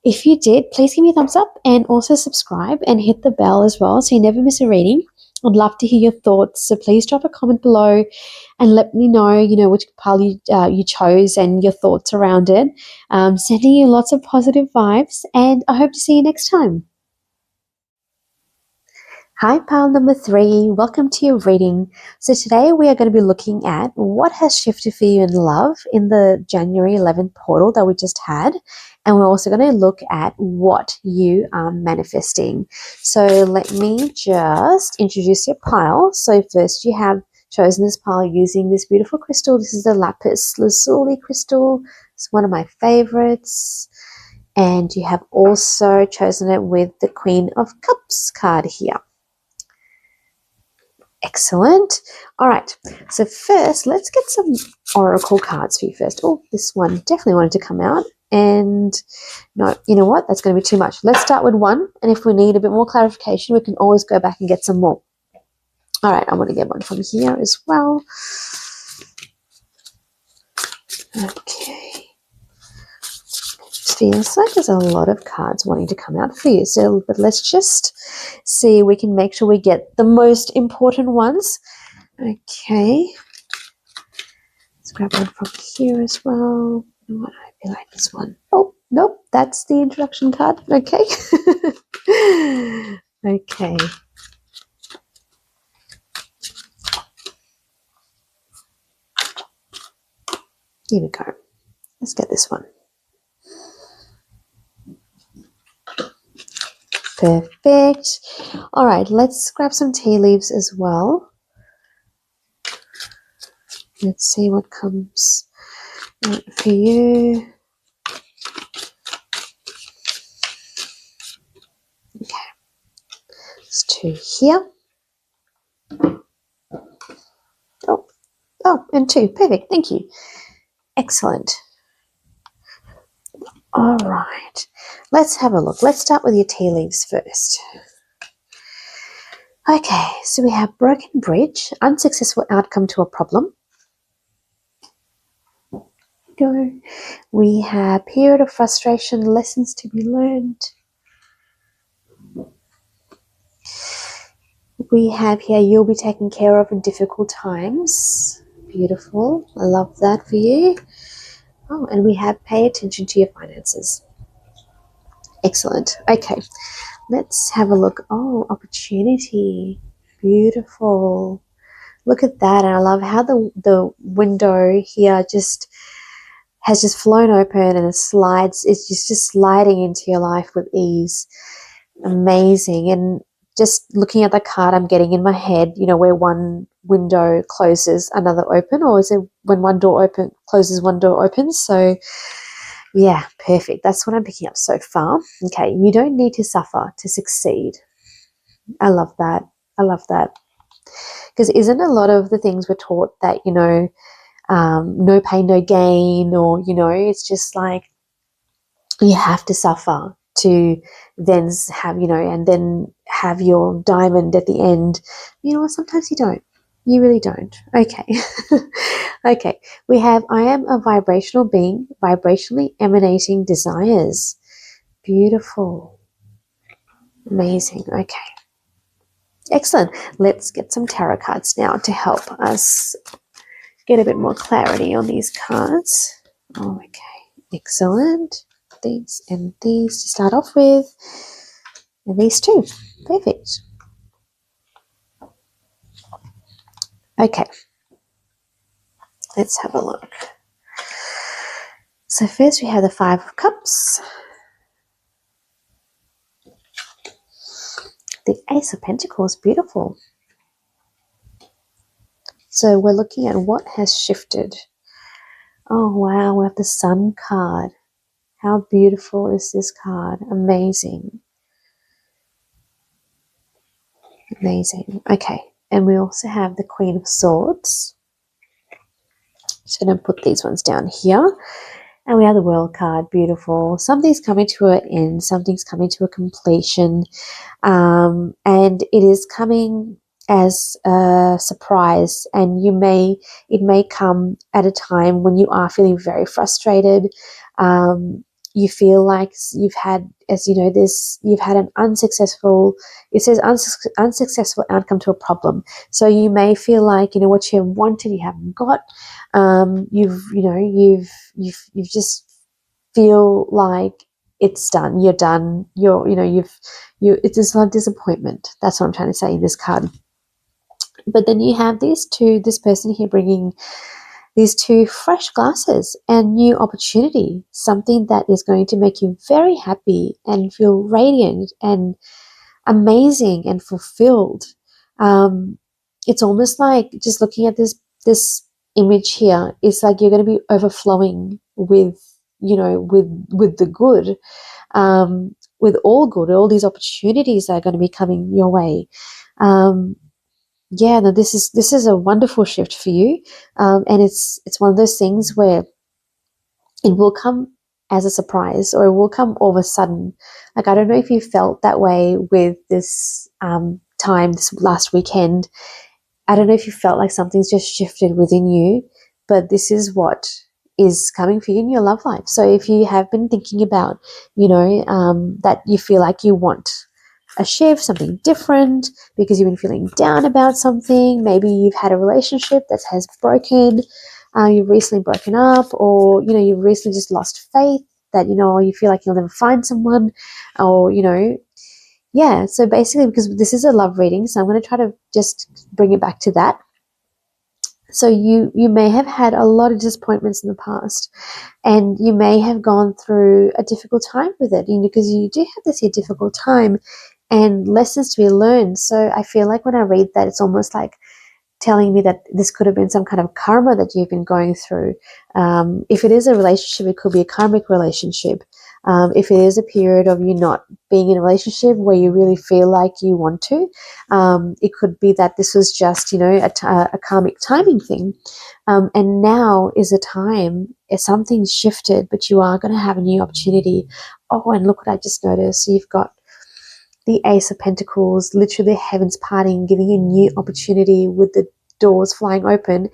If you did, please give me a thumbs up and also subscribe and hit the bell as well so you never miss a reading. I'd love to hear your thoughts. So please drop a comment below and let me know, which pile you chose and your thoughts around it. Sending you lots of positive vibes, and I hope to see you next time. Hi, pile number 3. Welcome to your reading. So today we are going to be looking at what has shifted for you in love in the January 11th portal that we just had. And we're also going to look at what you are manifesting. So let me just introduce your pile. So first you have chosen this pile using this beautiful crystal. This is the lapis lazuli crystal. It's one of my favorites. And you have also chosen it with the Queen of Cups card here. Excellent. All right. So first, let's get some oracle cards for you first. Oh, this one definitely wanted to come out. And no, you know what? That's going to be too much. Let's start with one. And if we need a bit more clarification, we can always go back and get some more. All right. I want to get one from here as well. Okay. Feels like there's a lot of cards wanting to come out for you. So, but let's just see if we can make sure we get the most important ones. Okay. Let's grab one from here as well. You know what? I feel like this one. Oh, nope. That's the introduction card. Okay. Okay. Here we go. Let's get this one. Perfect. All right, let's grab some tea leaves as well. Let's see what comes out for you. Okay. There's 2 here. Oh, and 2. Perfect. Thank you. Excellent. All right. Let's have a look. Let's start with your tea leaves first. Okay, so we have broken bridge, unsuccessful outcome to a problem. Go. We have period of frustration, lessons to be learned. We have here, you'll be taken care of in difficult times. Beautiful. I love that for you. Oh, and we have pay attention to your finances. Excellent. Okay, let's have a look. Oh, opportunity. Beautiful. Look at that. And I love how the window here has just flown open and it slides. It's just sliding into your life with ease. Amazing. And just looking at the card I'm getting in my head, where one window closes, another open, or is it when one door closes, one door opens? So yeah, perfect. That's what I'm picking up so far. Okay, you don't need to suffer to succeed. I love that. I love that. Because isn't a lot of the things we're taught that, no pain, no gain, or, it's just like you have to suffer to then have, and then have your diamond at the end. Sometimes you don't. You really don't. Okay. Okay. We have, I am a vibrational being, vibrationally emanating desires. Beautiful. Amazing. Okay. Excellent. Let's get some tarot cards now to help us get a bit more clarity on these cards. Oh, okay. Excellent. These and these to start off with. And these 2. Perfect. Okay. Let's have a look. So first we have the 5 of Cups. The Ace of Pentacles. Beautiful. So we're looking at what has shifted. Oh, wow. We have the Sun card. How beautiful is this card? Amazing. Amazing. Okay. And we also have the Queen of Swords. Just going to put these ones down here. And we have the World card. Beautiful. Something's coming to an end. Something's coming to a completion. And it is coming as a surprise, and it may come at a time when you are feeling very frustrated. You feel like you've had, as you know, you've had an unsuccessful, it says unsuccessful outcome to a problem. So you may feel like, what you wanted you haven't got. You've just feel like it's done. You're done. It's just a disappointment. That's what I'm trying to say in this card. But then you have this person here bringing these two fresh glasses and new opportunity, something that is going to make you very happy and feel radiant and amazing and fulfilled. It's almost like, just looking at this image here, it's like you're going to be overflowing with, with the good, with all these opportunities that are going to be coming your way. Yeah, no, this is a wonderful shift for you, and it's one of those things where it will come as a surprise, or it will come all of a sudden. Like, I don't know if you felt that way with this this last weekend. I don't know if you felt like something's just shifted within you, but this is what is coming for you in your love life. So if you have been thinking about, that you feel like you want a shift, something different, because you've been feeling down about something, maybe you've had a relationship that has broken, you've recently broken up, or, you've recently just lost faith that, you feel like you'll never find someone, or, yeah, so basically, because this is a love reading, so I'm going to try to just bring it back to that. So you may have had a lot of disappointments in the past, and you may have gone through a difficult time with it, because you do have this difficult time and lessons to be learned. So I feel like when I read that, it's almost like telling me that this could have been some kind of karma that you've been going through. If it is a relationship, it could be a karmic relationship. If it is a period of you not being in a relationship where you really feel like you want to, it could be that this was just, a karmic timing thing. And now is a time, if something's shifted, but you are going to have a new opportunity. Oh, and look what I just noticed. So you've got the Ace of Pentacles, literally the heavens parting, giving you a new opportunity with the doors flying open.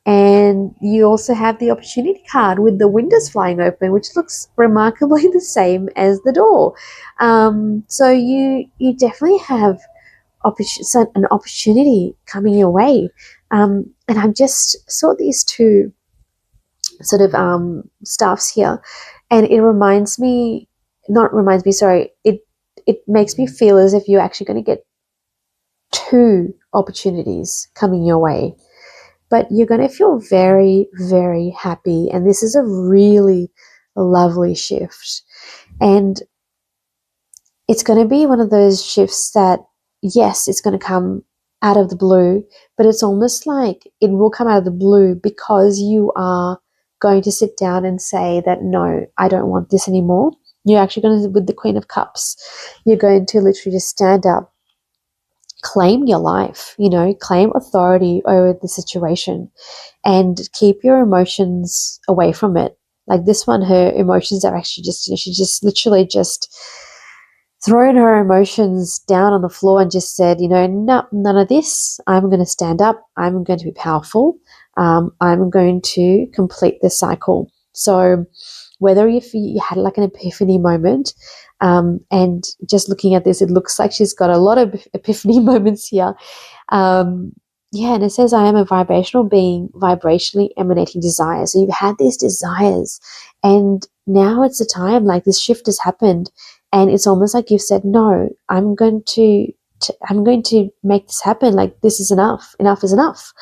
And you also have the opportunity card with the windows flying open, which looks remarkably the same as the door. So you definitely have an opportunity coming your way. And I've just saw these two sort of staffs here, and it reminds me, not reminds me, sorry, it makes me feel as if you're actually going to get two opportunities coming your way, but you're going to feel very, very happy. And this is a really lovely shift. And it's going to be one of those shifts that, yes, it's going to come out of the blue, but it's almost like it will come out of the blue because you are going to sit down and say that, no, I don't want this anymore. You're actually going to, with the Queen of Cups, you're going to literally just stand up, claim your life, claim authority over the situation, and keep your emotions away from it. Like this one, her emotions are actually just, she just literally just thrown her emotions down on the floor and just said, no, none of this. I'm going to stand up. I'm going to be powerful. I'm going to complete this cycle. So whether if you had like an epiphany moment, and just looking at this, it looks like she's got a lot of epiphany moments here. Yeah, and it says, I am a vibrational being, vibrationally emanating desire. So you've had these desires, and now it's the time, like this shift has happened, and it's almost like you've said, no, I'm going to make this happen. Like, this is enough. Enough is enough.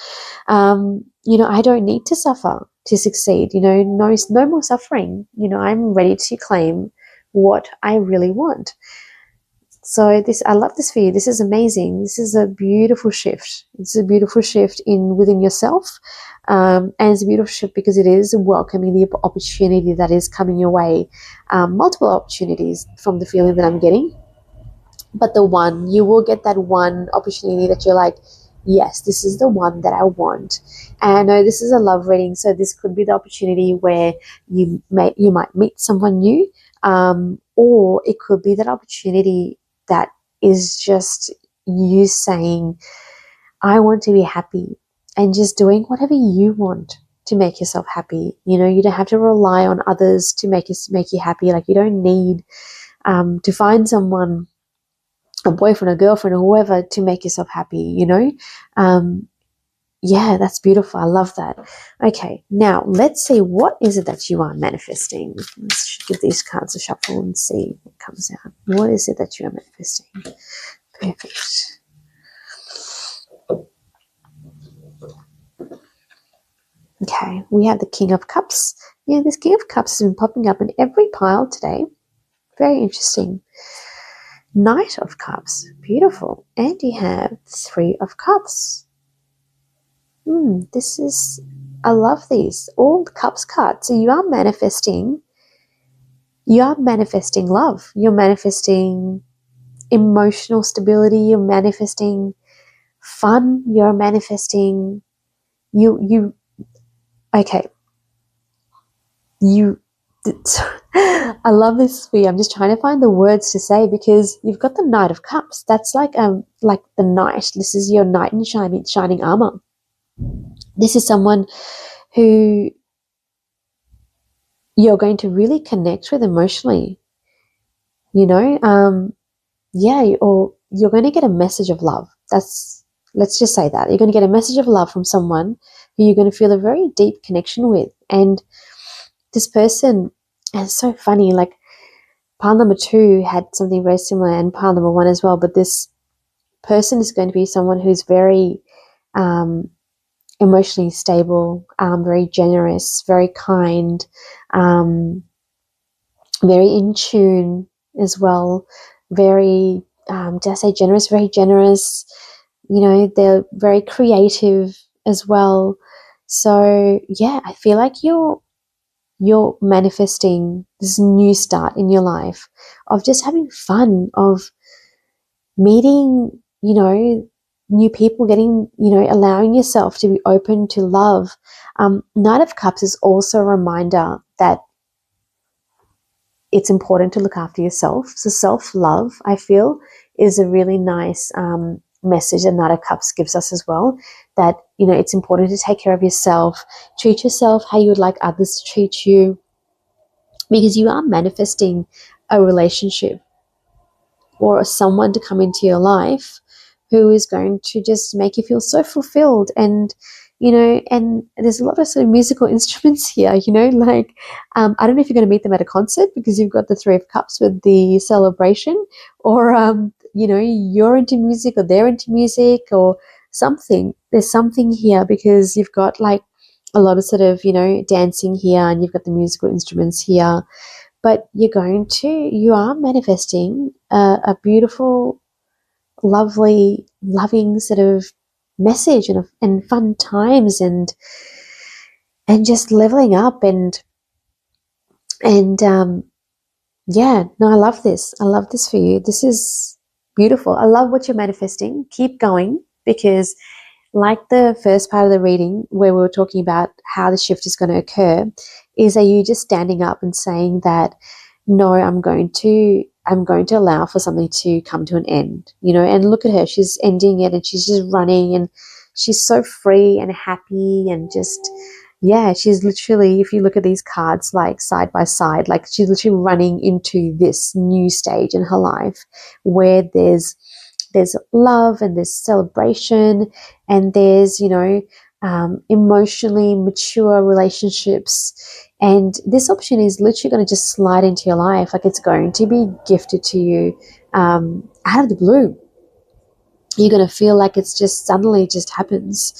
I don't need to suffer to succeed. No more suffering. I'm ready to claim what I really want. So this, I love this for you. This is amazing. This is a beautiful shift. It's a beautiful shift in within yourself. And it's a beautiful shift because it is welcoming the opportunity that is coming your way. Multiple opportunities from the feeling that I'm getting. But the one, you will get that one opportunity that you're like, yes, this is the one that I want. And I know this is a love reading, so this could be the opportunity where you might meet someone new, or it could be that opportunity that is just you saying, I want to be happy, and just doing whatever you want to make yourself happy. You know, you don't have to rely on others to make you happy. Like, you don't need to find someone, a boyfriend, a girlfriend, or whoever, to make yourself happy, you know? Yeah, that's beautiful. I love that. Okay, now let's see, what is it that you are manifesting? Let's give these cards a shuffle and see what comes out. What is it that you are manifesting? Perfect. Okay, we have the King of Cups. Yeah, this King of Cups has been popping up in every pile today. Very interesting. Knight of Cups. Beautiful. And you have Three of Cups. This is, I love these. All the Cups cards. So you are manifesting love. You're manifesting emotional stability. You're manifesting fun. You're manifesting okay. I love this for you. I'm just trying to find the words to say, because you've got the Knight of Cups. That's like the knight. This is your knight in shining armor. This is someone who you're going to really connect with emotionally, you know. Or you're going to get a message of love. Let's just say that you're going to get a message of love from someone who you're going to feel a very deep connection with. And this person, and it's so funny, like pile number 2 had something very similar, and pile number 1 as well, but this person is going to be someone who's very emotionally stable, very generous, very kind, very in tune as well, very, did I say generous? Very generous. You know, they're very creative as well. So yeah, I feel like you're manifesting this new start in your life of just having fun, of meeting, you know, new people, getting, you know, allowing yourself to be open to love. Knight of Cups is also a reminder that it's important to look after yourself. So self-love, I feel, is a really nice message that Knight of Cups gives us as well, that, you know, it's important to take care of yourself, treat yourself how you would like others to treat you, because you are manifesting a relationship or someone to come into your life who is going to just make you feel so fulfilled. And, you know, and there's a lot of sort of musical instruments here, you know, like, I don't know if you're going to meet them at a concert because you've got the Three of Cups with the celebration, or, you know, you're into music or they're into music or something. There's something here because you've got like a lot of sort of, you know, dancing here, and you've got the musical instruments here. But you are manifesting a beautiful, lovely, loving sort of message, and fun times, and just leveling up, and yeah, no, I love this. I love this for you. This is beautiful. I love what you're manifesting. Keep going, because like the first part of the reading where we were talking about how the shift is going to occur, are you just standing up and saying that, no, I'm going to allow for something to come to an end, you know? And look at her, she's ending it, and she's just running, and she's so free and happy, and just, yeah, she's literally, if you look at these cards like side by side, like she's literally running into this new stage in her life where there's love, and there's celebration, and there's, you know, emotionally mature relationships. And this option is literally going to just slide into your life. Like, it's going to be gifted to you out of the blue. You're going to feel like it's just suddenly just happens.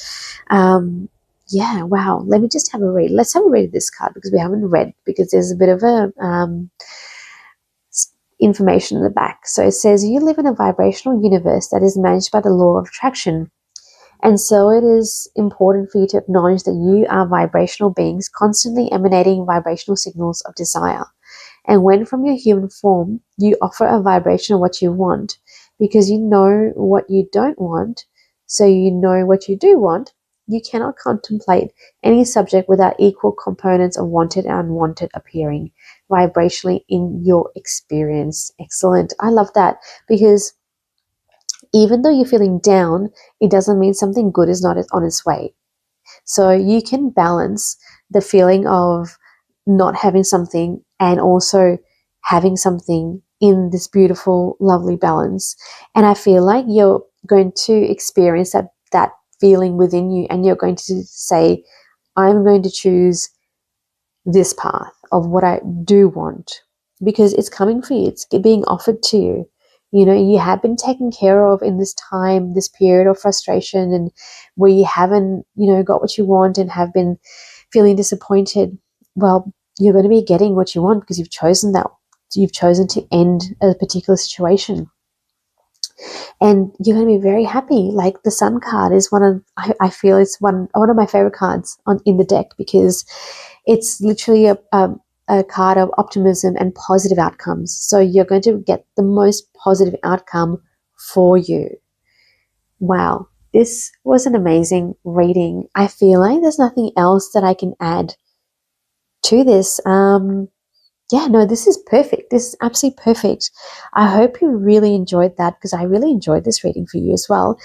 Yeah, wow. Let me just have a read. Let's have a read of this card, because we haven't read, because there's a bit of a information in the back. So it says, you live in a vibrational universe that is managed by the law of attraction. And so it is important for you to acknowledge that you are vibrational beings constantly emanating vibrational signals of desire. And when from your human form, you offer a vibration of what you want, because you know what you don't want, so you know what you do want, you cannot contemplate any subject without equal components of wanted and unwanted appearing vibrationally in your experience. Excellent. I love that, because even though you're feeling down, it doesn't mean something good is not on its way. So you can balance the feeling of not having something and also having something in this beautiful, lovely balance. And I feel like you're going to experience that feeling within you, and you're going to say, I'm going to choose this path of what I do want, because it's coming for you. It's being offered to you. You know, you have been taken care of in this time, this period of frustration, and where you haven't, got what you want and have been feeling disappointed. Well, you're going to be getting what you want because you've chosen that. You've chosen to end a particular situation. And you're going to be very happy. Like the Sun card is I feel it's one of my favorite cards in the deck, because it's literally a card of optimism and positive outcomes. So you're going to get the most positive outcome for you. Wow, this was an amazing reading. I feel like there's nothing else that I can add to this. Yeah, no, this is perfect. This is absolutely perfect. I hope you really enjoyed that, because I really enjoyed this reading for you as well.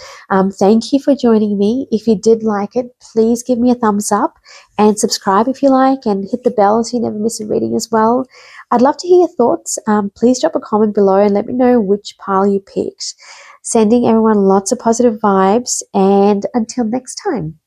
Thank you for joining me. If you did like it, please give me a thumbs up and subscribe if you like, and hit the bell so you never miss a reading as well. I'd love to hear your thoughts. Please drop a comment below and let me know which pile you picked. Sending everyone lots of positive vibes, and until next time.